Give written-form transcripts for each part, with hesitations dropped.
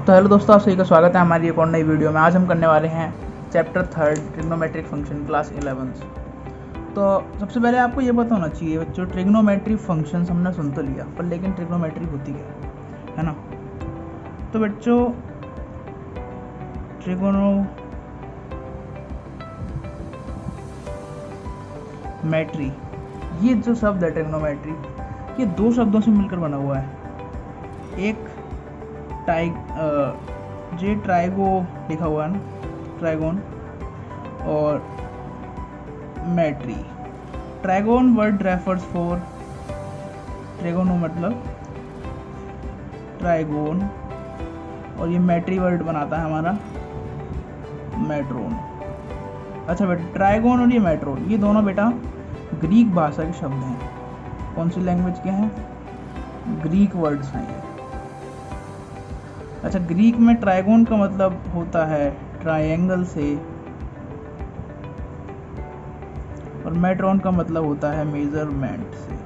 तो हेलो दोस्तों, आप सभी का स्वागत है हमारी एक और नई वीडियो में। आज हम करने वाले हैं चैप्टर 3 ट्रिग्नोमेट्रिक फंक्शन क्लास 11। तो सबसे पहले आपको ये पता होना चाहिए बच्चों, ट्रिग्नोमेट्रिक फंक्शंस हमने सुन तो लिया, पर लेकिन ट्रिग्नोमेट्री होती क्या है ना। तो बच्चों ट्रिग्नोमेट्री, ये जो शब्द है ट्रिग्नोमेट्री, ये दो शब्दों से मिलकर बना हुआ है। एक ट्राइगो लिखा हुआ है ना, ट्राइगोन, और मैट्री। ट्राइगोन वर्ड रेफर्स फॉर, ट्राइगोनो मतलब ट्राइगोन, और ये मैट्री वर्ड बनाता है हमारा मैट्रोन। अच्छा बेटा, ट्राइगोन और ये मैट्रोन, ये दोनों बेटा ग्रीक भाषा के शब्द हैं। कौन सी लैंग्वेज के हैं? ग्रीक वर्ड्स हैं ये। अच्छा, ग्रीक में ट्राइगोन का मतलब होता है ट्रायंगल से, और मैट्रोन का मतलब होता है मेजरमेंट से।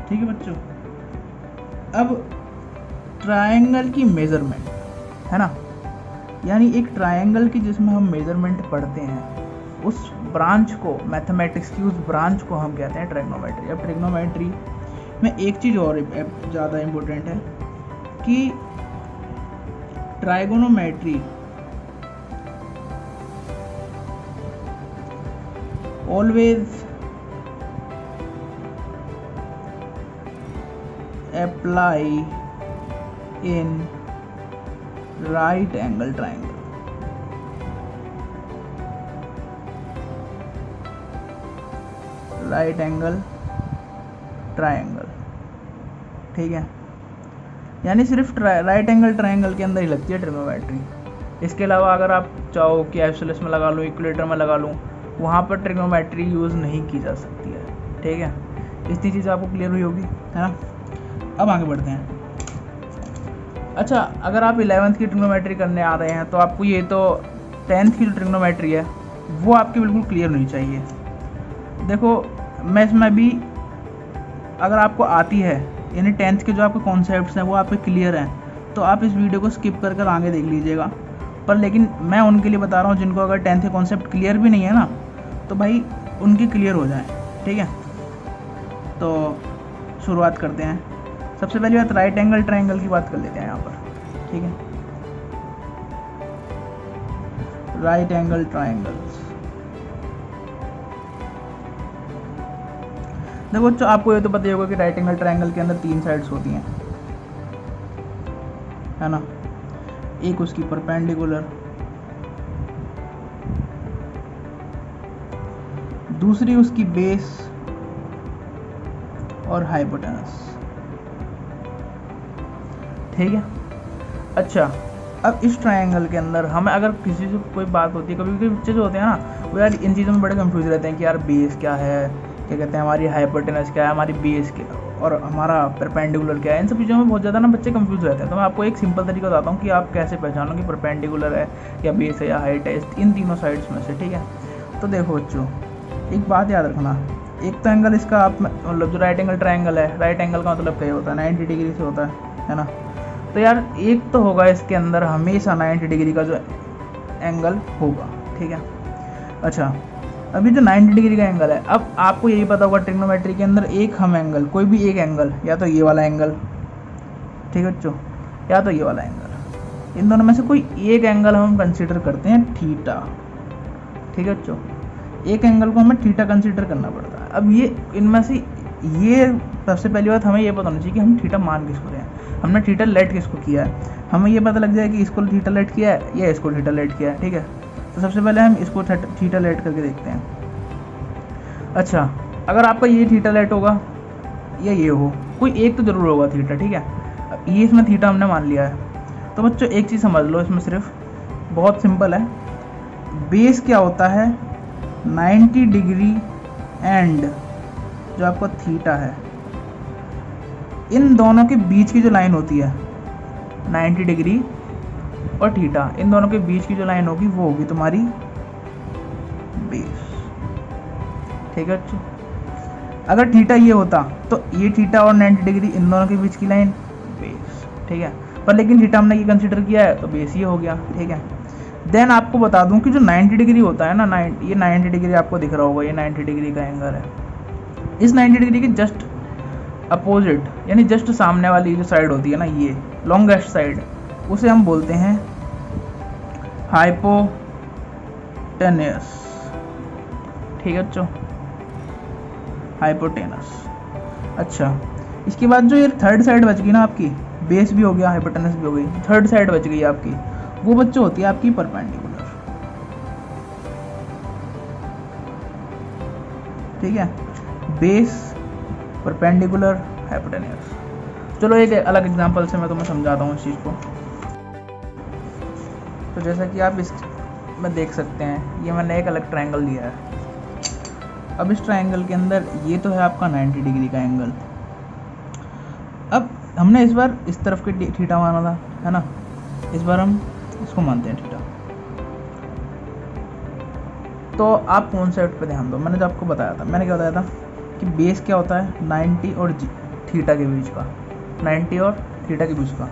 ठीक है बच्चों। अब ट्रायंगल की मेजरमेंट है ना, यानी एक ट्रायंगल की जिसमें हम मेजरमेंट पढ़ते हैं, उस ब्रांच को, मैथमेटिक्स की उस ब्रांच को हम कहते हैं ट्रिग्नोमेट्री। अब ट्रिग्नोमेट्री में एक चीज़ और ज़्यादा इम्पोर्टेंट है कि trigonometry always apply in right angle triangle. Right angle triangle, ठीक है, यानी सिर्फ राइट एंगल ट्रायंगल के अंदर ही लगती है ट्रिग्नोमेट्री। इसके अलावा अगर आप चाहो कि आइसोसेलेस में लगा लूँ, इक्विलेटर में लगा लूँ, वहाँ पर ट्रिग्नोमेट्री यूज़ नहीं की जा सकती है। ठीक है, इतनी चीज़ आपको क्लियर हुई होगी, है ना। अब आगे बढ़ते हैं। अच्छा, अगर आप 11th की ट्रिग्नोमेट्री करने आ रहे हैं तो आपको ये तो 10th की जो ट्रिग्नोमेट्री है वो आपकी बिल्कुल क्लियर होनी चाहिए। देखो, मैं इसमें भी, अगर आपको आती है, यानी 10th के जो आपके कॉन्सेप्ट्स हैं वो आपके क्लियर हैं, तो आप इस वीडियो को स्किप कर कर आगे देख लीजिएगा। पर लेकिन मैं उनके लिए बता रहा हूँ जिनको अगर 10th के कॉन्सेप्ट क्लियर भी नहीं है ना, तो भाई उनके क्लियर हो जाएं। ठीक है, तो शुरुआत करते हैं। सबसे पहली बात, राइट एंगल ट्रायंगल की बात कर लेते हैं यहाँ पर। ठीक है, राइट एंगल ट्रायंगल्स। देखो बच्चों, आपको ये तो पता ही होगा कि राइट एंगल ट्रायंगल के अंदर 3 साइड्स होती हैं, है ना। एक उसकी परपेंडिकुलर, दूसरी उसकी बेस, और हाइपोटेनस। ठीक है। अच्छा, अब इस ट्रायंगल के अंदर हमें अगर किसी से कोई बात होती है, कभी कभी बच्चे जो होते हैं ना, वो यार इन चीज़ों में बड़े कंफ्यूज रहते हैं कि यार बेस क्या है, क्या कहते हैं, हमारी हाइपोटेनस क्या है, हमारी बेस क्या, और हमारा परपेंडिकुलर क्या है। इन सब चीज़ों में बहुत ज़्यादा ना बच्चे कंफ्यूज रहते हैं। तो मैं आपको एक सिंपल तरीका बताता हूँ कि आप कैसे पहचानो कि परपेंडिकुलर है या बेस है या हाइट है, इन तीनों साइड्स में से। ठीक है, तो देखो बच्चों, एक बात याद रखना, एक तो एंगल इसका आप मतलब जो राइट एंगल ट्रायंगल है, राइट एंगल का मतलब क्या होता है? 90 डिग्री से होता है ना। तो यार एक तो होगा इसके अंदर हमेशा 90 डिग्री का जो एंगल होगा। ठीक है। अच्छा, अभी जो 90 डिग्री का एंगल है, अब आपको यही पता होगा ट्रिग्नोमेट्री के अंदर एक हम एंगल, कोई भी एक एंगल, या तो ये वाला एंगल, ठीक है बच्चों, या तो ये वाला एंगल, इन दोनों में से कोई एक एंगल हम कंसीडर करते हैं थीटा। ठीक है बच्चों, एक एंगल को हमें थीटा कंसीडर करना पड़ता है। अब ये इनमें से, ये सबसे पहली बात हमें ये पता होनी चाहिए कि हम थीटा मान किसको रहे हैं, हमने थीटा लेट किसको किया है। हमें ये पता लग जाए कि इसको थीटा लेट किया है या इसको थीटा लेट किया है। ठीक है, तो सबसे पहले हम इसको थीटा लेट करके देखते हैं। अच्छा, अगर आपका ये थीटा लेट होगा या ये हो, कोई एक तो जरूर होगा थीटा। ठीक है, अब ये इसमें थीटा हमने मान लिया है। तो बच्चों एक चीज़ समझ लो, इसमें सिर्फ बहुत सिंपल है, बेस क्या होता है? 90 डिग्री एंड जो आपका थीटा है, इन दोनों के बीच की जो लाइन होती है 90 डिग्री और थीटा, इन दोनों के बीच की जो लाइन होगी वो होगी तुम्हारी बेस। ठीक है बच्चों, अगर थीटा ये होता तो ये थीटा और 90 डिग्री इन दोनों के बीच की लाइन बेस, ठीक है। पर लेकिन थीटा हमने ये कंसिडर किया है तो बेस ये हो गया, ठीक है। देन आपको बता दूं कि जो 90 डिग्री होता है ना, ये 90 डिग्री आपको दिख रहा होगा, ये 90 डिग्री का एंगल है। इस 90 डिग्री के जस्ट अपोजिट, यानी जस्ट सामने वाली जो साइड होती है ना, ये लॉन्गेस्ट साइड, उसे हम बोलते हैं हाइपोटेनस, ठीक है बच्चों, हाइपोटेनस। अच्छा, इसके बाद जो ये थर्ड साइड बच गई ना आपकी, बेस भी हो गया, हाइपोटेनस भी हो गई, थर्ड साइड बच गई आपकी, वो बच्चों होती है आपकी परपेंडिकुलर, ठीक है। Base, perpendicular, hypotenuse. चलो एक अलग एग्जांपल से मैं तुम्हें समझाता हूँ इस चीज़ को। तो जैसा कि आप इस में देख सकते हैं, ये मैंने एक अलग ट्रायंगल लिया है। अब इस ट्रायंगल के अंदर ये तो है आपका 90 डिग्री का एंगल। अब हमने इस बार इस तरफ के थीटा माना था, है ना, इस बार हम इसको मानते हैं थीटा। तो आप कॉन्सेप्ट पे ध्यान दो, मैंने जो आपको बताया था, मैंने क्या बताया था कि बेस क्या होता है 90 और थीटा के बीच का, 90 और थीटा के बीच का,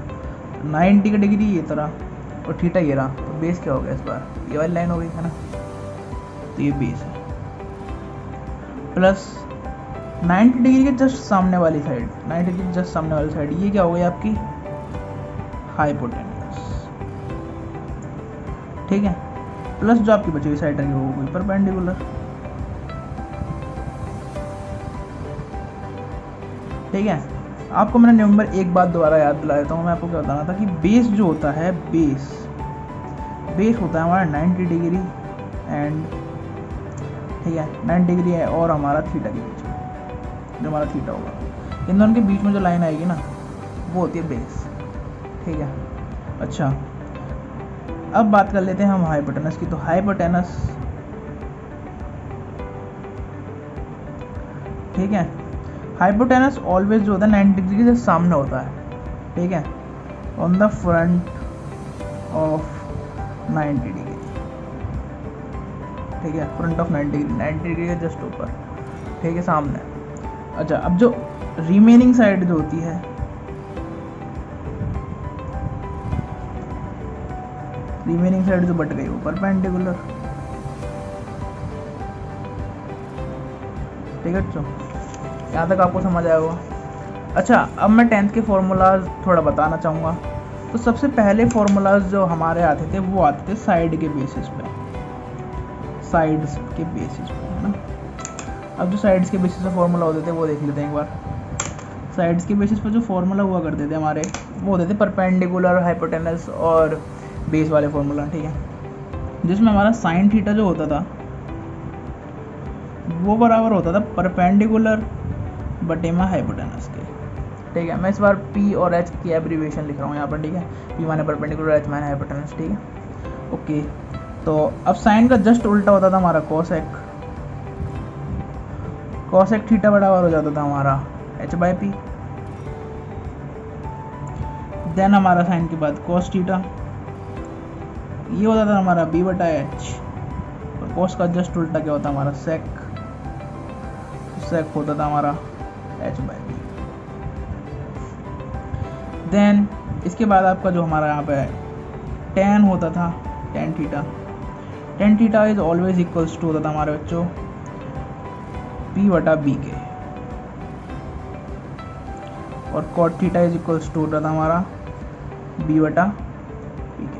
90 का डिग्री ये तरह और थीटा ये रहा, तो बेस क्या हो गया इस बार, ये वाली लाइन हो गई, है ना, तो ये बेस है। प्लस 90 डिग्री के जस्ट सामने वाली साइड, 90 डिग्री जस्ट सामने वाली साइड, ये क्या हो गई आपकी हाइपोटेनस, ठीक है। प्लस जो आपकी बची हुई साइड है वो हो गई परपेंडिकुलर, ठीक है। आपको मैंने नंबर एक बात दोबारा याद दिला देता हूँ, मैं आपको क्या बताना था कि बेस जो होता है, बेस होता है हमारा 90 डिग्री एंड, ठीक है, 90 डिग्री है और हमारा थीटा के बीच में, जो हमारा थीटा होगा, इन दोनों के बीच में जो लाइन आएगी ना, वो होती है बेस, ठीक है। अच्छा, अब बात कर लेते हैं हम हाइपोटेनस की। तो हाइपोटेनस, ठीक है, हाइपोटेनस ऑलवेज जो होता है 90 डिग्री से सामने होता है, ठीक है, on the front of 90 degree, ठीक है, फ्रंट ऑफ 90 डिग्री, 90 डिग्री के जस्ट ऊपर, ठीक है, सामने। अच्छा, अब जो रिमेनिंग साइड जो होती है, रिमेनिंग साइड जो बट गई वो परपेंडिकुलर, ठीक है बच्चों, यहाँ तक आपको समझ आया होगा। अच्छा, अब मैं 10th के फॉर्मूलाज थोड़ा बताना चाहूँगा। तो सबसे पहले फॉर्मूलाज जो हमारे आते थे वो आते थे साइड के बेसिस पे, साइड्स के बेसिस पे, है ना। अब जो साइड्स के बेसिस पे फॉर्मूला होते थे वो देख लेते हैं एक बार। साइड्स के बेसिस पे जो फॉर्मूला हुआ करते थे हमारे, वो होते थे परपेंडिकुलर, हाइपोटेनस और बेस वाले फॉर्मूला, ठीक है, जिसमें हमारा साइन थीटा जो होता था वो बराबर होता था परपेंडिकुलर बटे में हाइपोटेनस के, ठीक है। मैं इस बार पी और एच की एब्रीविएशन लिख रहा हूँ यहाँ पर, ठीक है, पी माने परपेंडिकुलर, एच माने हाइपोटेनस, ठीक है, ओके। तो अब साइन का जस्ट उल्टा होता था हमारा कोसेक, कोसेक थीटा बराबर हो जाता था हमारा एच बाई पी। देन हमारा साइन के बाद कोस थीटा, ये होता था हमारा बी बटा एच, और कोस का जस्ट उल्टा क्या होता हमारा सेक, सेक होता था हमारा एच बाई बी। देन इसके बाद आपका जो हमारा यहाँ पे टेन होता था, tan theta, tan theta is always equals to होता था हमारे बच्चों पी बटा बी के, और cot theta is equals to होता था हमारा बी बटा बी के,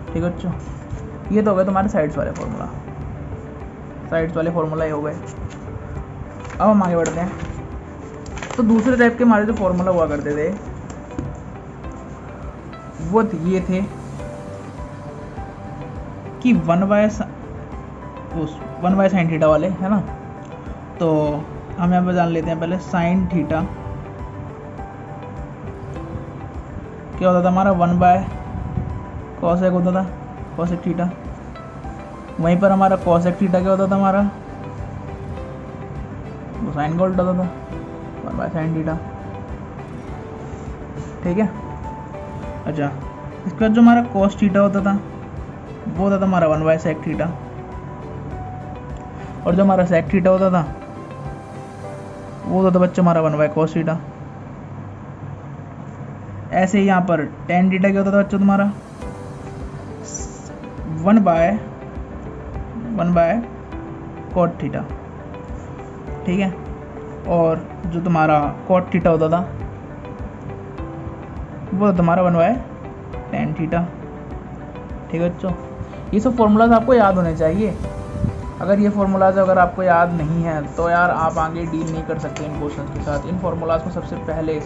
ठीक है बच्चों। ये तो हो गए तुम्हारे साइड्स वाले फॉर्मूला, साइड्स वाले फॉर्मूला ये हो गए। अब हम आगे बढ़ते हैं। तो दूसरे टाइप के हमारे जो फॉर्मूला हुआ करते थे वो ये थे कि 1/sin थीटा वाले, है ना। तो हम यहाँ पे जान लेते हैं पहले साइन थीटा क्या होता था हमारा 1/cosec होता था, cosec थीटा। वहीं पर हमारा cosec थीटा क्या होता था हमारा, वो साइन का उल्टा होता था 1/sin थीटा, ठीक है। अच्छा, इसके बाद जो हमारा cos थीटा होता था वो होता था हमारा 1/sec थीटा, और जो हमारा sec थीटा होता था वो होता था बच्चा हमारा 1/cos थीटा, ऐसे ही यहाँ पर टेन थीटा क्या होता था बच्चों तुम्हारा 1 बाय कॉट थीटा, ठीक है। और जो तुम्हारा कॉट थीटा होता था वो तुम्हारा 1 बाय टेन थीटा, ठीक है बच्चों। ये सब फॉर्मूलाज आपको याद होने चाहिए। अगर ये फार्मूलाज अगर आपको याद नहीं है तो यार आप आगे डील नहीं कर सकते इन क्वेश्चन के साथ। इन फार्मूलाज को सबसे पहले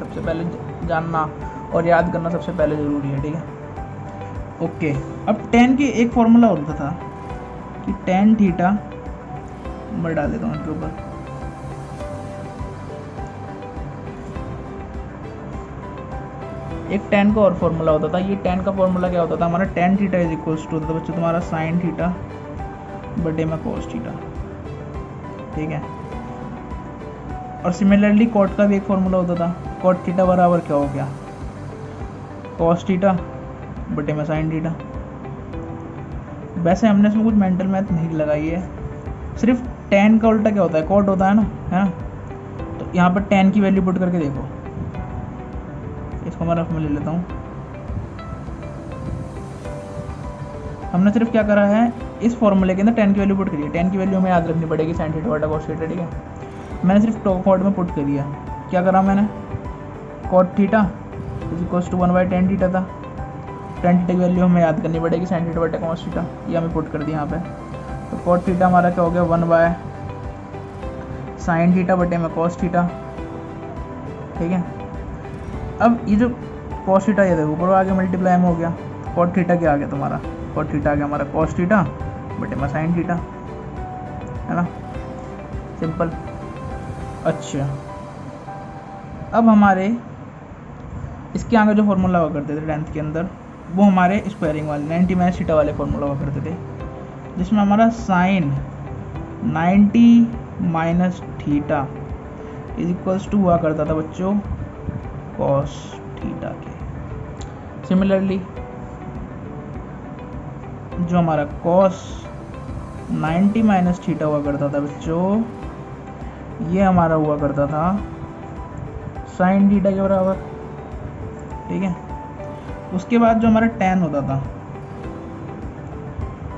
जानना और याद करना सबसे पहले ज़रूरी है, ठीक है। ओके, अब टेन के एक फार्मूला होता था कि टेन थीटा, मैं डाल देता हूँ इसके ऊपर, एक टेन का और फार्मूला होता था। ये टेन का फार्मूला क्या होता था हमारा, tan theta is equals to होता था बच्चों तुम्हारा साइन थीटा बटे में कोस थीटा, ठीक है। और सिमिलरली कॉट का भी एक फार्मूला होता था, कॉट थीटा बराबर क्या हो गया, कॉस थीटा बटे में साइन थीटा। वैसे हमने इसमें कुछ मेंटल मैथ नहीं लगाई है, सिर्फ टेन का उल्टा क्या होता है, कॉट होता है ना, है ना। तो यहाँ पर टेन की वैल्यू पुट करके देखो, इसको मैं रफ में ले लेता हूँ। हमने सिर्फ क्या करा है, इस फॉर्मूले के अंदर टेन की वैल्यू पुट करी है। टेन की वैल्यू हमें याद रखनी पड़ेगी, साइन थीटा बटा कॉस थीटा, ठीक है। मैंने सिर्फ कॉट में पुट करी है। क्या करा मैंने, cot theta is equals to 1 by tan theta था। टेन थीटा की वैल्यू हमें याद करनी पड़ेगी, साइन थीटा बटा कॉस थीटा, ये हमें पुट कर दिया यहाँ पे। तो कॉट थीटा हमारा क्या हो गया, 1 बाय साइन थीटा बटे में कॉस थीटा, ठीक है। अब ये जो कॉस थीटा ये देखो ऊपर आगे मल्टीप्लाई में हो गया, कॉट थीटा क्या आ गया तुम्हारा, कॉट थीटा आ गया हमारा कॉस थीटा बटे में साइन थीटा, है ना, सिंपल। अच्छा, अब हमारे इसके आगे जो फार्मूला हुआ करते थे टेंथ के अंदर, वो हमारे स्क्वायरिंग वाले 90 माइनस थीटा वाले फार्मूला हुआ करते थे, जिसमें हमारा sine 90 minus theta is equals to हुआ करता था बच्चों कॉस थीटा के। सिमिलरली जो हमारा कॉस 90 माइनस थीटा हुआ करता था बच्चों, ये हमारा हुआ करता था साइन थीटा के बराबर, ठीक है। उसके बाद जो हमारा टेन होता था,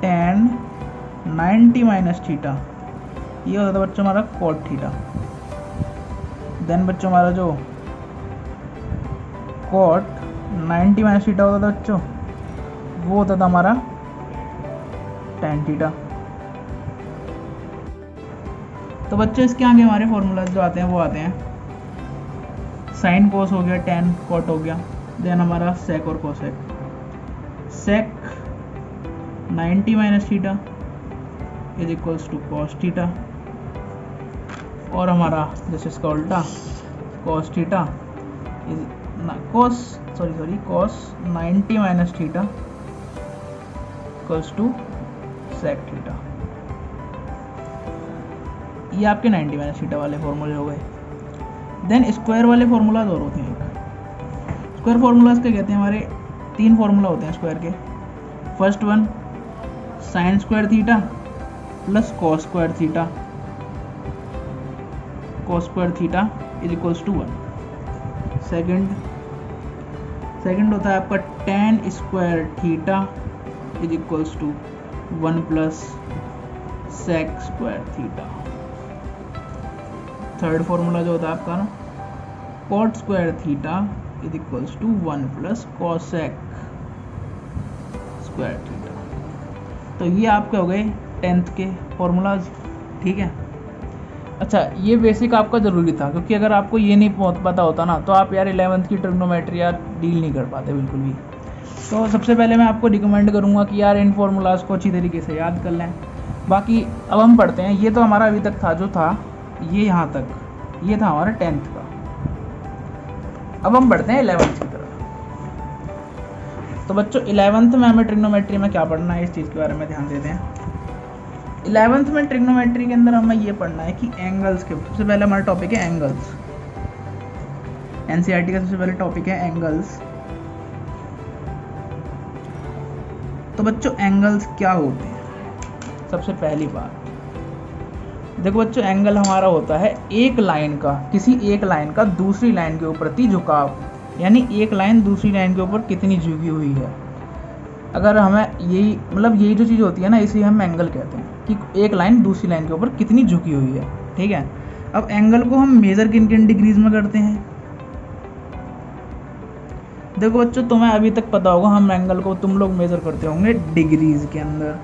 टेन 90 माइनस थीटा, ये होता था बच्चों हमारा कॉट थीटा। देन बच्चों हमारा जो कॉट 90 माइनस थीटा होता था बच्चों, वो होता था हमारा टेन थीटा। तो बच्चों इसके आगे हमारे फॉर्मूला जो आते हैं वो आते हैं, साइन कोस हो गया, टेन कॉट हो गया, देन हमारा सेक और cosec. Sec 90 minus theta is equals to cos theta, और हमारा जैसे इसका उल्टा cos theta is cos 90 minus theta equals to sec theta. ये आपके 90 माइनस थीटा वाले फॉर्मूले हो गए। देन स्क्वायर वाले फॉर्मूलाज और होते हैं। स्क्वायर फॉर्मूलाज क्या कहते हैं, हमारे 3 फॉर्मूला होते हैं स्क्वायर के। First one sine square theta plus cos square theta, cos square theta is equals to 1। Second होता है आपका tan square theta is equals to 1 plus sec square theta. Third formula जो होता है आपका ना, cot square theta is equals to 1 plus cosec square theta. तो ये आपके हो गए 10th के फॉर्मूलाज, ठीक है। अच्छा, ये बेसिक आपका ज़रूरी था, क्योंकि अगर आपको ये नहीं पता होता ना तो आप यार 11th की ट्रिग्नोमेट्री यार डील नहीं कर पाते बिल्कुल भी। तो सबसे पहले मैं आपको रिकमेंड करूँगा कि यार इन फॉर्मूलाज को अच्छी तरीके से याद कर लें। बाकी अब हम पढ़ते हैं। ये तो हमारा अभी तक था, जो था ये यहाँ तक, ये था हमारा 10th का। अब हम बढ़ते हैं 11th की तरफ। तो बच्चों 11th में हमें ट्रिग्नोमेट्री में क्या पढ़ना है, इस चीज़ के बारे में ध्यान देते हैं। 11th में ट्रिग्नोमेट्री के अंदर हमें ये पढ़ना है कि एंगल्स के, सबसे पहले हमारा टॉपिक है एंगल्स। एनसीईआरटी का सबसे पहले टॉपिक है एंगल्स। तो बच्चों एंगल्स क्या होते हैं, सबसे पहली बात देखो बच्चों, एंगल हमारा होता है एक लाइन का, किसी एक लाइन का दूसरी लाइन के ऊपर प्रति झुकाव यानी एक लाइन दूसरी लाइन के ऊपर कितनी झुकी हुई है। अगर हमें यही मतलब यही जो चीज़ होती है ना, इसे हम एंगल कहते हैं कि एक लाइन दूसरी लाइन के ऊपर कितनी झुकी हुई है। ठीक है, अब एंगल को हम मेज़र किन किन डिग्रीज में करते हैं। देखो बच्चों, तुम्हें अभी तक पता होगा हम एंगल को तुम लोग मेज़र करते होंगे डिग्रीज के अंदर,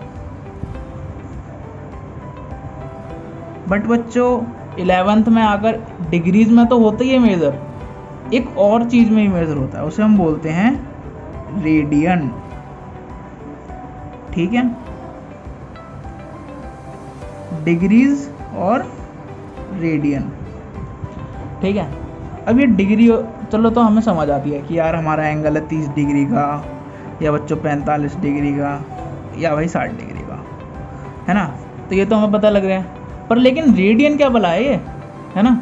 बट बच्चों 11th में आकर डिग्रीज में तो होता ही है मेज़र, एक और चीज़ में ही मेज़र होता है, उसे हम बोलते हैं रेडियन। ठीक है, डिग्रीज और रेडियन। ठीक है, अब ये डिग्री चलो तो हमें समझ आती है कि यार हमारा एंगल है 30 डिग्री का, या बच्चों 45 डिग्री का, या भाई 60 डिग्री का, है ना। तो ये तो हमें पता लग रहा है, पर लेकिन रेडियन क्या भला है ये, है ना।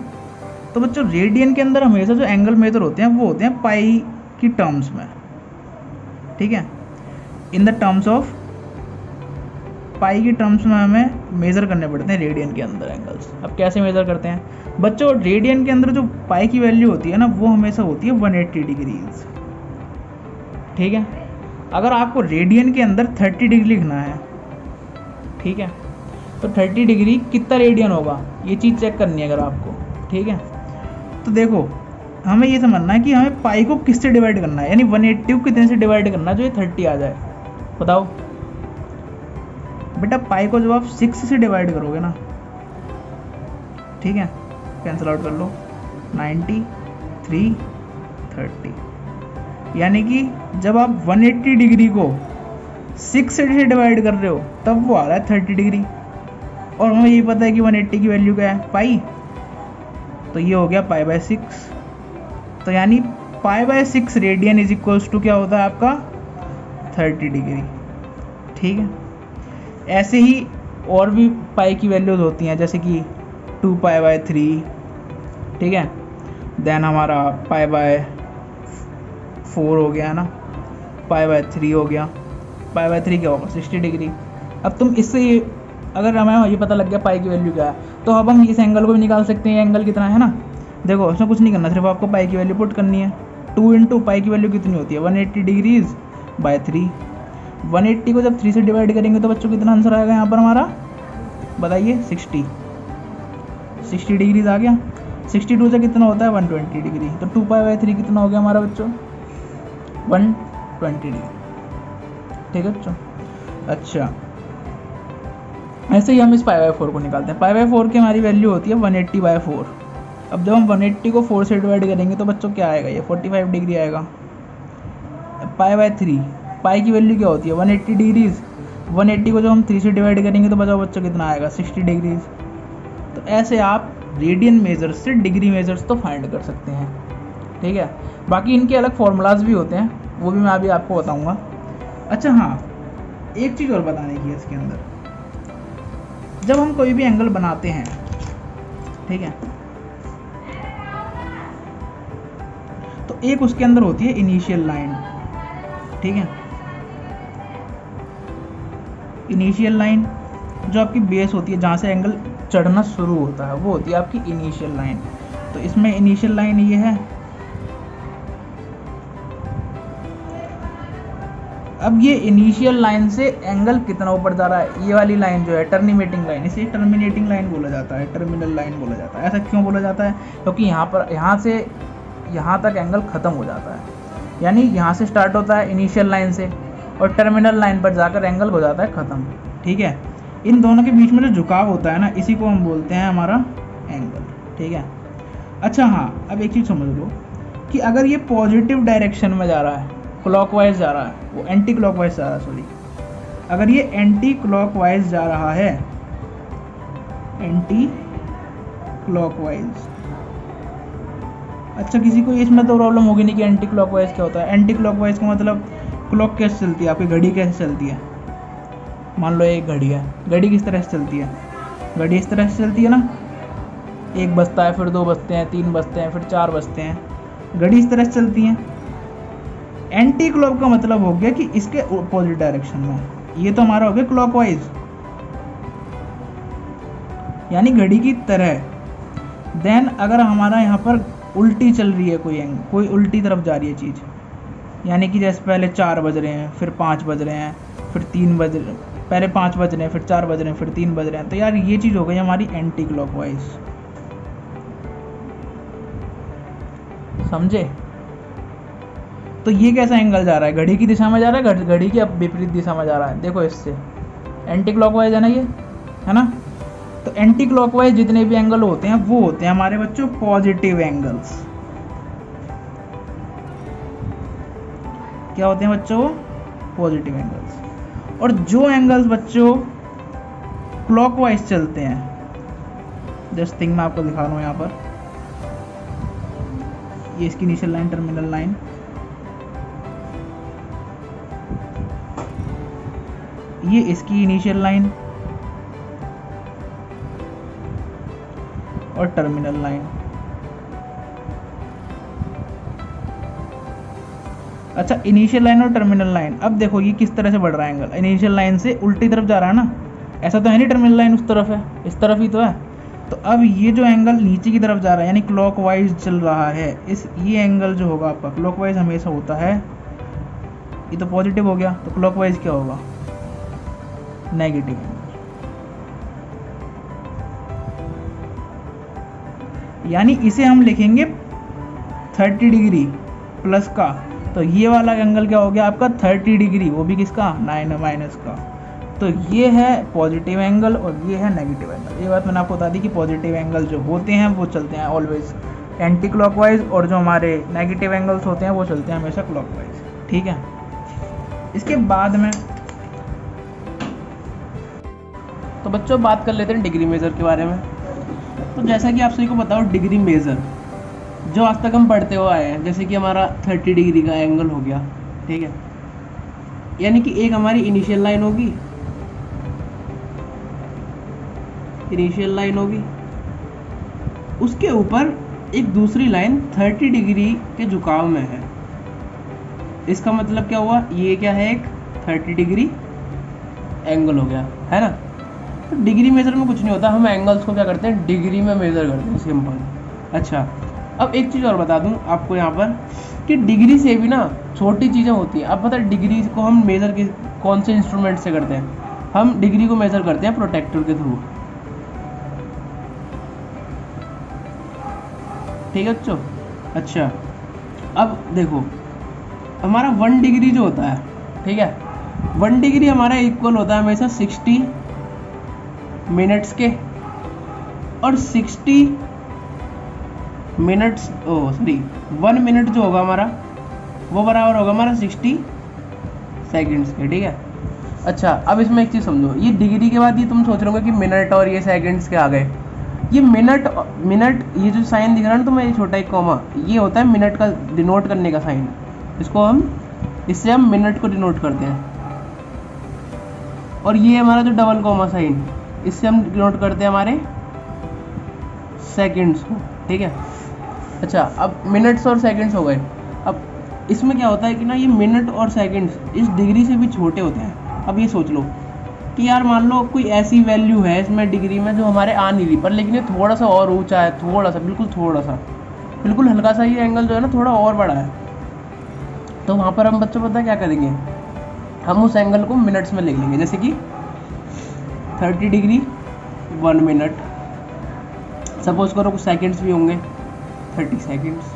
तो बच्चों रेडियन के अंदर हमेशा जो एंगल मेजर होते हैं वो होते हैं पाई की टर्म्स में। ठीक है, इन द टर्म्स ऑफ पाई की टर्म्स में हमें मेज़र करने पड़ते हैं रेडियन के अंदर एंगल्स। अब कैसे मेज़र करते हैं बच्चों, रेडियन के अंदर जो पाई की वैल्यू होती है ना, वो हमेशा होती है 180 डिग्रीज। ठीक है, अगर आपको रेडियन के अंदर 30 डिग्री लिखना है, ठीक है, तो 30 डिग्री कितना रेडियन होगा ये चीज़ चेक करनी है अगर आपको। ठीक है, तो देखो हमें ये समझना है कि हमें पाई को किससे डिवाइड करना है, यानी 180 को कितने से डिवाइड करना है जो ये 30 आ जाए। बताओ बेटा, पाई को जब आप 6 से डिवाइड करोगे ना, ठीक है, कैंसिल आउट कर लो, 90, 3, 30, यानी कि जब आप 180 डिग्री को 6 से डिवाइड कर रहे हो तब वो आ रहा है 30 डिग्री। और हमें ये पता है कि 180 की वैल्यू क्या है, पाई, तो ये हो गया पाई बाय 6। तो यानी pi by 6 radian is equals to क्या होता है आपका 30 डिग्री। ठीक है, ऐसे ही और भी पाई की वैल्यूज होती हैं, जैसे कि 2 पाई बाय 3, ठीक है, देन हमारा पाई बाय 4 हो गया है ना, पाई बाय 3 हो गया, पाई बाय 3 क्या होगा 60 डिग्री। अब तुम इससे अगर हमें ये पता लग गया पाई की वैल्यू क्या है, तो अब हम इस एंगल को भी निकाल सकते हैं, एंगल कितना है ना। देखो इसमें कुछ नहीं करना, सिर्फ आपको पाई की वैल्यू पुट करनी है। 2 इंटू पाई की वैल्यू कितनी होती है 180 डिग्रीज बाय 3। 180 को जब 3 से डिवाइड करेंगे तो बच्चों कितना आंसर आएगा यहाँ पर हमारा, बताइए 60 डिग्रीज आ गया। 62 से कितना होता है 120 डिग्री, तो 2 पाई बाय 3 कितना हो गया हमारा बच्चों 120 डिग्री। ठीक है बच्चों, अच्छा ऐसे ही हम इस पाई बाय 4 को निकालते हैं। पाई बाय 4 की हमारी वैल्यू होती है 180 बाय 4। अब जब हम 180 को 4 से डिवाइड करेंगे तो बच्चों क्या आएगा, ये 45 डिग्री आएगा। पाई बाय 3, पाई की वैल्यू क्या होती है 180 डिग्रीज। 180 को जब हम 3 से डिवाइड करेंगे तो बचाओ बच्चों कितना आएगा 60 डिग्रीज। तो ऐसे आप रेडियन मेजर्स से डिग्री मेजर्स तो फाइंड कर सकते हैं। ठीक है, बाकी इनके अलग फॉर्मूलाज भी होते हैं, वो भी मैं अभी आपको बताऊंगा। अच्छा हाँ, एक चीज़ और बताने की है इसके अंदर, जब हम कोई भी एंगल बनाते हैं, ठीक है, तो एक उसके अंदर होती है इनिशियल लाइन। ठीक है, इनिशियल लाइन जो आपकी बेस होती है, जहाँ से एंगल चढ़ना शुरू होता है, वो होती है आपकी इनिशियल लाइन। तो इसमें इनिशियल लाइन ये है। अब ये इनिशियल लाइन से एंगल कितना ऊपर जा रहा है, ये वाली लाइन जो है टर्मिनेटिंग लाइन, इसे टर्मिनेटिंग लाइन बोला जाता है, टर्मिनल लाइन बोला जाता है। ऐसा क्यों बोला जाता है, क्योंकि यहाँ से यहाँ तक एंगल ख़त्म हो जाता है, यानी यहाँ से स्टार्ट होता है इनिशियल लाइन से और टर्मिनल लाइन पर जाकर एंगल हो जाता है ख़त्म। ठीक है, इन दोनों के बीच में जो झुकाव होता है ना, इसी को हम बोलते हैं हमारा एंगल। ठीक है, अच्छा हाँ, अब एक चीज़ समझ लो कि अगर ये पॉजिटिव डायरेक्शन में जा रहा है, क्लॉकवाइज जा रहा है, वो एंटी क्लॉकवाइज जा रहा है, सॉरी, अगर ये एंटी क्लॉकवाइज जा रहा है, एंटी क्लॉकवाइज, अच्छा किसी को इसमें तो प्रॉब्लम होगी नहीं कि एंटी क्लॉकवाइज क्या होता है। एंटी क्लॉकवाइज का मतलब क्लॉक कैसे चलती है, आपकी घड़ी कैसे चलती है। मान लो एक घड़ी है, घड़ी किस तरह से चलती है, घड़ी इस तरह से चलती है ना, 1 बजता है, फिर 2 बजते हैं, 3 बजते हैं, फिर 4 बजते हैं, घड़ी इस तरह से चलती है। एंटी क्लॉक का मतलब हो गया कि इसके अपोजिट डायरेक्शन में, ये तो हमारा हो गया क्लॉकवाइज, यानी घड़ी की तरह। देन अगर हमारा यहाँ पर उल्टी चल रही है, कोई उल्टी तरफ जा रही है चीज़, यानी कि जैसे पहले 4 बज रहे हैं, फिर 5 बज रहे हैं, फिर 3 बज रहे, पहले 5 बज रहे हैं, फिर 4 बज रहे हैं, फिर 3 बज रहे हैं, तो यार ये चीज़ हो गई हमारी एंटी क्लॉकवाइज। समझे? तो ये कैसा एंगल जा रहा है, घड़ी की दिशा में जा रहा है, घड़ी की विपरीत दिशा में जा रहा है। देखो इससे एंटी क्लॉकवाइज है ना, ये है ना। तो एंटी क्लॉकवाइज जितने भी एंगल होते हैं वो होते हैं हमारे बच्चों पॉजिटिव एंगल्स। क्या होते हैं बच्चों? Positive angles. और जो एंगल्स बच्चों क्लॉकवाइज चलते हैं, जस्ट थिंग मैं आपको दिखा रहा हूँ यहाँ पर, ये इसकी इनिशियल लाइन, टर्मिनल लाइन, ये इसकी इनिशियल लाइन और टर्मिनल लाइन। अच्छा, इनिशियल लाइन और टर्मिनल लाइन, अब देखो ये किस तरह से बढ़ रहा है एंगल, इनिशियल लाइन से उल्टी तरफ जा रहा है ना, ऐसा तो है नहीं टर्मिनल लाइन उस तरफ है, इस तरफ ही तो है। तो अब ये जो एंगल नीचे की तरफ जा रहा है यानी क्लॉकवाइज चल रहा है, ये एंगल जो होगा आपका, क्लॉकवाइज हमेशा होता है, ये तो पॉजिटिव हो गया, तो क्लॉकवाइज क्या होगा? Negative angle. यानी इसे हम लिखेंगे 30 डिग्री प्लस का, तो ये वाला एंगल क्या हो गया आपका? 30 डिग्री, वो भी किसका? 9 माइनस का। तो ये है पॉजिटिव एंगल और ये है नेगेटिव एंगल। ये बात मैंने आपको बता दी कि पॉजिटिव एंगल जो होते हैं वो चलते हैं ऑलवेज एंटी क्लॉकवाइज, और जो हमारे नेगेटिव एंगल्स होते हैं वो चलते हैं हमेशा क्लॉकवाइज। ठीक है, इसके बाद में तो बच्चों बात कर लेते हैं डिग्री मेजर के बारे में। तो जैसा कि आप सभी को बताओ, डिग्री मेजर जो आज तक हम पढ़ते हुए आए हैं, जैसे कि हमारा 30 डिग्री का एंगल हो गया, ठीक है, यानी कि एक हमारी इनिशियल लाइन होगी, उसके ऊपर एक दूसरी लाइन 30 डिग्री के झुकाव में है। इसका मतलब क्या हुआ? ये क्या है? एक 30 डिग्री एंगल हो गया, है ना। तो डिग्री मेजर में कुछ नहीं होता, हम एंगल्स को क्या करते हैं? डिग्री में मेजर करते हैं, सिंपल। अच्छा, अब एक चीज़ और बता दूं आपको यहाँ पर कि डिग्री से भी ना छोटी चीज़ें होती हैं। अब पता है डिग्री को हम मेजर कौन से इंस्ट्रूमेंट से करते हैं? हम डिग्री को मेजर करते हैं प्रोटेक्टर के थ्रू। ठीक है बच्चों? अच्छा, अब देखो हमारा 1 डिग्री जो होता है, ठीक है, 1 डिग्री हमारा इक्वल होता है हमेशा 60 मिनट्स के, और 60 मिनट्स 1 मिनट जो होगा हमारा वो बराबर होगा हमारा 60 सेकंड्स के। ठीक है, अच्छा, अब इसमें एक चीज़ समझो, ये डिग्री के बाद ये तुम सोच रहे होगे कि मिनट और ये सेकंड्स के आ गए। ये मिनट ये जो साइन दिख रहा है ना तुम्हें, ये छोटा एक कॉमा, ये होता है मिनट का डिनोट करने का साइन। इससे हम मिनट को डिनोट करते हैं। और ये हमारा जो डबल कॉमा साइन, इससे हम डिनोट करते हैं हमारे सेकंड्स को। ठीक है, अच्छा, अब मिनट्स और सेकंड्स हो गए। अब इसमें क्या होता है कि ना, ये मिनट और सेकंड्स इस डिग्री से भी छोटे होते हैं। अब ये सोच लो कि यार मान लो कोई ऐसी वैल्यू है इसमें डिग्री में जो हमारे आ नहीं रही, पर लेकिन ये थोड़ा सा और ऊंचा है, थोड़ा सा, बिल्कुल हल्का सा ये एंगल जो है ना थोड़ा और बड़ा है। तो वहाँ पर हम बच्चों पता क्या करेंगे? हम उस एंगल को मिनट्स में लिख लेंगे, जैसे कि 30 डिग्री 1 मिनट, सपोज करो कुछ सेकंड्स भी होंगे 30 सेकंड्स।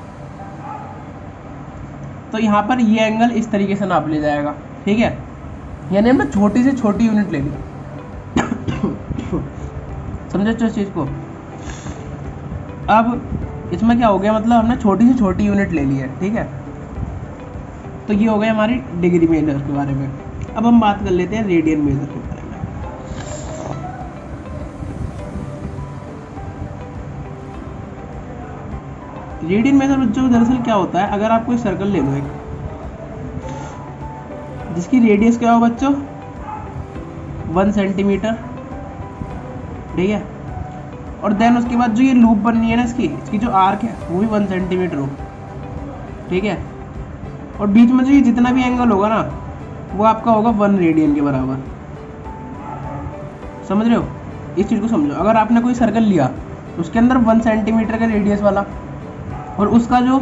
तो यहाँ पर ये एंगल इस तरीके से नाप लिया जाएगा। ठीक है, यानी हमने छोटी से छोटी यूनिट ले ली। समझे इस चीज़ को? अब इसमें क्या हो गया, मतलब हमने छोटी से छोटी यूनिट ले ली है। ठीक है, तो ये हो गया हमारी डिग्री मेजर के बारे में। अब हम बात कर लेते हैं रेडियन मेजर के बारे में। रेडियन मेजर बच्चों दरअसल क्या होता है, अगर आप कोई सर्कल ले लो एक, जिसकी रेडियस क्या हो बच्चों 1 सेंटीमीटर, ठीक है, और देन उसके बाद जो ये लूप बननी है ना इसकी जो आर्क है वो भी 1 सेंटीमीटर हो। ठीक है, और बीच में जो ये जितना भी एंगल होगा ना वो आपका होगा 1 रेडियन के बराबर। समझ रहे हो? इस चीज़ को समझो, अगर आपने कोई सर्कल लिया उसके अंदर 1 सेंटीमीटर का रेडियस वाला, और उसका जो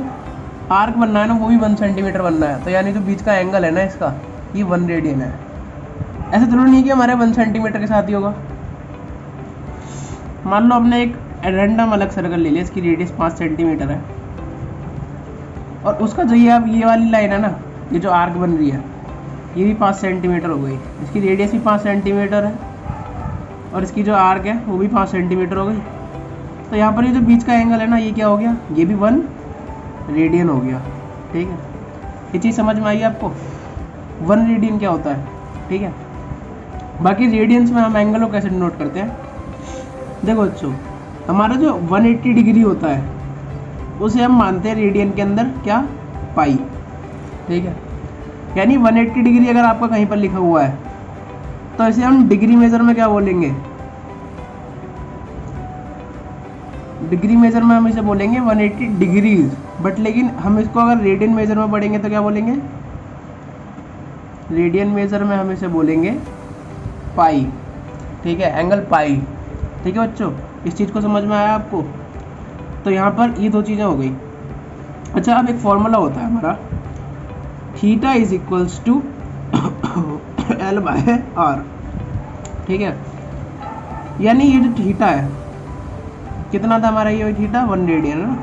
आर्क बनना है ना वो भी 1 सेंटीमीटर बनना है। तो यानी जो बीच का एंगल है ना इसका, ये 1 रेडियन है। ऐसा जरूरी नहीं कि हमारे 1 सेंटीमीटर के साथ ही होगा। मान लो हमने एक रैंडम अलग सर्कल ले लिया, इसकी रेडियस 5 सेंटीमीटर है, और उसका जो ये वाली लाइन है ना, ये जो आर्क बन रही है ये भी 5 सेंटीमीटर हो गई। इसकी रेडियस भी 5 सेंटीमीटर है और इसकी जो आर्क है वो भी 5 सेंटीमीटर हो गई। तो यहाँ पर ये जो बीच का एंगल है ना, ये क्या हो गया, ये भी 1 रेडियन हो गया। ठीक है, ये चीज़ समझ में आई आपको? 1 रेडियन क्या होता है? ठीक है, बाकी रेडियंस में हम एंगल को कैसे डिनोट करते हैं, देखो बच्चों, हमारा जो 180 डिग्री होता है उसे हम मानते हैं रेडियन के अंदर क्या, पाई। ठीक है, यानी 180 डिग्री अगर आपका कहीं पर लिखा हुआ है तो इसे हम डिग्री मेजर में क्या बोलेंगे, डिग्री मेजर में हम इसे बोलेंगे 180 डिग्रीज। बट लेकिन हम इसको अगर रेडियन मेजर में पढ़ेंगे तो क्या बोलेंगे, रेडियन मेजर में हम इसे बोलेंगे पाई। ठीक है, एंगल पाई। ठीक है बच्चों, इस चीज़ को समझ में आया आपको? तो यहाँ पर ये दो चीज़ें हो गई। अच्छा, अब एक फॉर्मूला होता है हमारा, theta is equals to L/R। ठीक है, यानी ये जो थीटा है कितना था हमारा, ये थीटा 1 रेडियन है ना,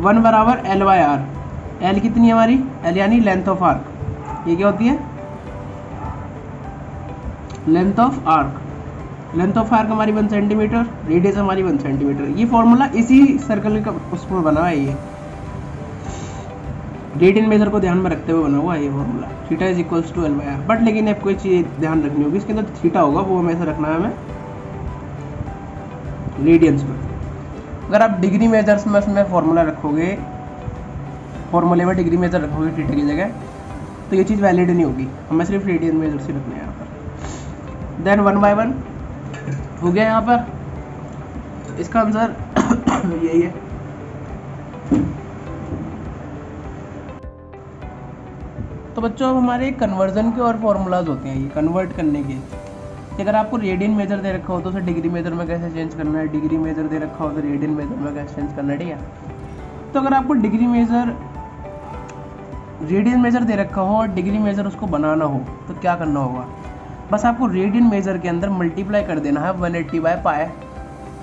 1 बराबर L/R। L कितनी है हमारी, L यानी लेंथ ऑफ आर्क। ये क्या होती है, length of arc. Length of arc हमारी 1 सेंटीमीटर, रेडियस हमारी 1 सेंटीमीटर। ये फॉर्मूला इसी सर्कल का उसमें बना है, ये रेडियन मेजर को ध्यान में रखते हुए बना हुआ है ये formula, theta is equals to L/R। But लेकिन अब कोई चीज़ ध्यान रखनी होगी, इसके अंदर थीटा होगा वो हमें ऐसा रखना है हमें रेडियंस में। अगर आप डिग्री मेजर्स में उसमें फॉर्मूला रखोगे, फॉर्मूले में डिग्री मेजर रखोगे थीटा की जगह, तो ये चीज़ वैलिड नहीं होगी। हमें सिर्फ रेडियन मेजर से रखना है यहाँ पर। देन 1 बाय 1 हो गया यहाँ पर, इसका आंसर यही है। तो बच्चों, अब हमारे कन्वर्जन के और फॉर्मूलाज होते हैं, ये कन्वर्ट करने के। कि अगर आपको रेडियन मेजर दे रखा हो तो उसे डिग्री मेजर में कैसे चेंज करना है, डिग्री मेजर दे रखा हो तो रेडियन मेजर में कैसे चेंज करना है। ठीक है, तो अगर आपको डिग्री मेजर रेडियन मेजर दे रखा हो और डिग्री मेजर उसको बनाना हो तो क्या करना होगा, बस आपको रेडियन मेजर के अंदर मल्टीप्लाई कर देना है 180 बाय पाई।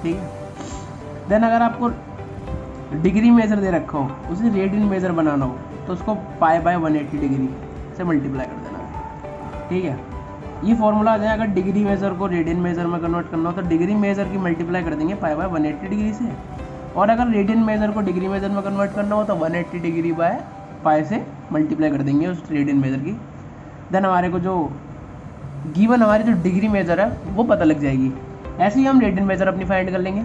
ठीक है, देन अगर आपको डिग्री मेजर दे रखा हो उसे रेडियन मेजर बनाना हो तो उसको पाई बाय 180 डिग्री से मल्टीप्लाई कर देना है। ठीक है, ये फॉर्मूला आ जाए। अगर डिग्री मेजर को रेडियन मेजर में कन्वर्ट करना हो तो डिग्री मेजर की मल्टीप्लाई कर देंगे पाई बाय 180 डिग्री से, और अगर रेडियन मेजर को डिग्री मेजर में कन्वर्ट करना हो तो 180 डिग्री बाय पाई से मल्टीप्लाई कर देंगे उस रेडियन मेजर की। देन हमारे को जो गिवन हमारी जो डिग्री मेजर है वो पता लग जाएगी। ऐसे ही हम रेडियन मेजर अपनी फाइंड कर लेंगे।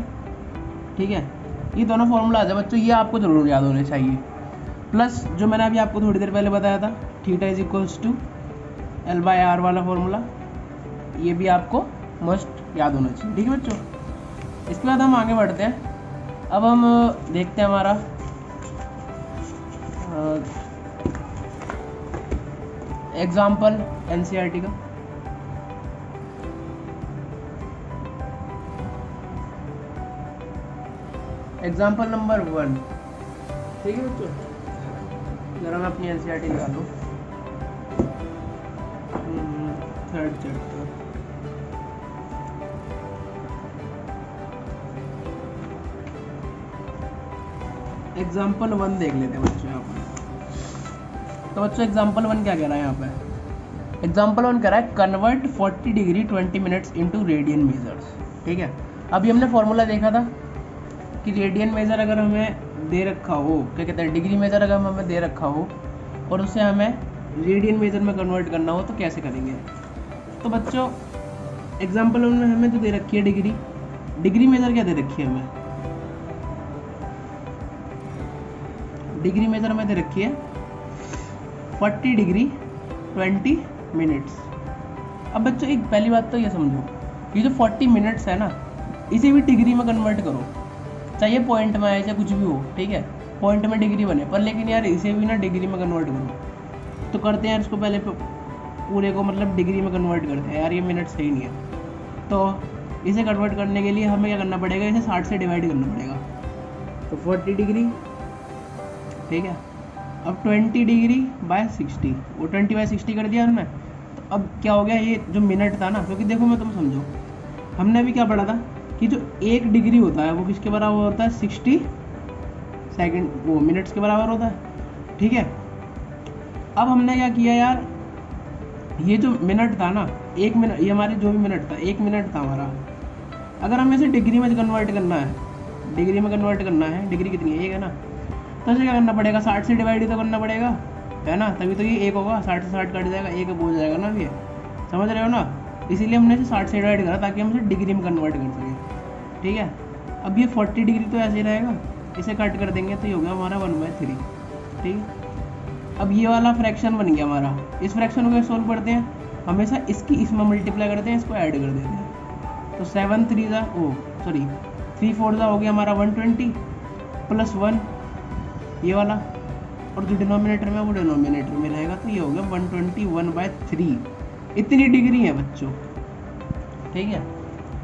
ठीक है, ये दोनों फॉर्मूला आ जाए बच्चों, ये आपको जरूर याद होने चाहिए। प्लस जो मैंने अभी आपको थोड़ी देर पहले बताया था, theta is equals to L/R वाला फॉर्मूला, ये भी आपको मस्ट याद होना चाहिए। ठीक है बच्चों, इसके बाद हम आगे बढ़ते हैं। अब हम देखते हैं हमारा एग्जाम्पल NCERT का। Example number 1। ठीक है बच्चों, जरा मैं अपनी NCERT निकालूं, 3rd चैप्टर। एग्जाम्पल 1 देख लेते हैं बच्चों यहाँ पर। तो बच्चों एग्जाम्पल 1 क्या कह रहा है यहाँ पे, एग्जाम्पल 1 कह रहा है convert 40 degree 20 minutes into radian measures. ठीक है, अभी हमने फॉर्मूला देखा था कि रेडियन मेजर अगर हमें दे रखा हो, क्या कहते हैं, डिग्री मेजर अगर हमें दे रखा हो और उसे हमें रेडियन मेजर में कन्वर्ट करना हो तो कैसे करेंगे। तो बच्चों एग्जाम्पल 1 में हमें जो दे रखी है डिग्री मेजर क्या दे रखी है हमें, डिग्री मेजर में दे रखी है 40 डिग्री 20 मिनट्स। अब बच्चों एक पहली बात तो ये समझो, ये जो 40 मिनट्स है ना, इसे भी डिग्री में कन्वर्ट करो, चाहे पॉइंट में आए चाहे कुछ भी हो। ठीक है, पॉइंट में डिग्री बने, पर लेकिन यार इसे भी ना डिग्री में कन्वर्ट करो। तो करते हैं यार, इसको पहले पूरे को मतलब डिग्री में कन्वर्ट करते हैं। यार ये मिनट सही नहीं है, तो इसे कन्वर्ट करने के लिए हमें क्या करना पड़ेगा, इसे 60 से डिवाइड करना पड़ेगा। तो 40 डिग्री ठीक है। अब 20 डिग्री बाय 60, वो 20 बाय 60 कर दिया हमने। तो अब क्या हो गया, ये जो मिनट था ना, क्योंकि देखो मैं तुम समझो, हमने अभी क्या पढ़ा था कि जो 1 डिग्री होता है वो किसके बराबर होता है, 60 सेकंड, वो मिनट्स के बराबर होता है। ठीक है। अब हमने क्या किया यार, ये जो मिनट था ना, 1 मिनट, ये हमारे जो भी मिनट था, 1 मिनट था हमारा, अगर हमें इसे डिग्री में कन्वर्ट करना है, डिग्री में कन्वर्ट करना है, डिग्री कितनी है, 1 है ना, तो इसे क्या करना पड़ेगा, 60 से डिवाइड ही तो करना पड़ेगा, है ना, तभी तो ये 1 होगा, 60 से 60 कट जाएगा, 1 हो जाएगा ना, ये समझ रहे हो ना। इसीलिए हमने इसे 60 से डिवाइड करा ताकि हम इसे डिग्री में कन्वर्ट कर सकें। ठीक है। अब ये 40 डिग्री तो ऐसे ही रहेगा, इसे कट कर देंगे तो ये हो गया हमारा 1/3। ठीक है। अब ये वाला फ्रैक्शन बन गया हमारा, इस फ्रैक्शन को सोल्व करते हैं, हमेशा इसकी इसमें मल्टीप्लाई करते हैं, इसको ऐड कर देते हैं, तो 7 3 3 4 हो गया हमारा 120 प्लस 1 ये वाला, और जो डिनोमिनेटर में वो डिनोमिनेटर में रहेगा, तो ये हो गया 121/3। इतनी डिग्री है बच्चों। ठीक है।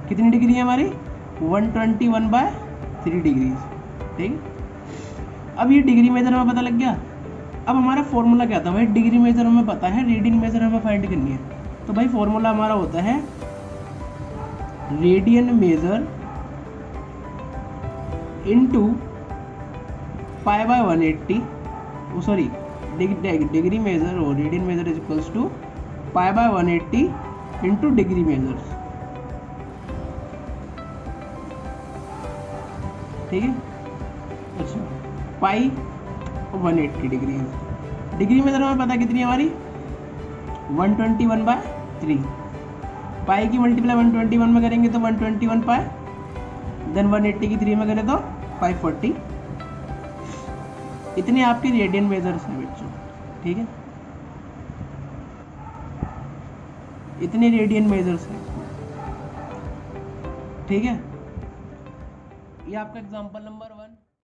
कितनी डिग्री है हमारी, 121/3 डिग्री। ठीक है। अब ये डिग्री मेजर हमें पता लग गया। अब हमारा फॉर्मूला क्या था भाई, डिग्री मेजर हमें पता है, रेडियन मेजर हमें फाइंड करनी है। तो भाई फॉर्मूला हमारा होता है radian measure into π/180, sorry degree measure और radian measure is equals to π/180 into degree measure. ठीक है। अच्छा, पाई 180 डिग्री, डिग्री मेजर हमें पता कितनी है हमारी, 121/3। पाई की मल्टीप्लाई 121 में करेंगे तो 121 पाई, देन 180 की 3 में करें तो 540। इतने आपके रेडियन मेजर्स हैं बच्चों। ठीक है। इतने रेडियन मेजर्स हैं। ठीक है। ये आपका एग्जांपल नंबर 1।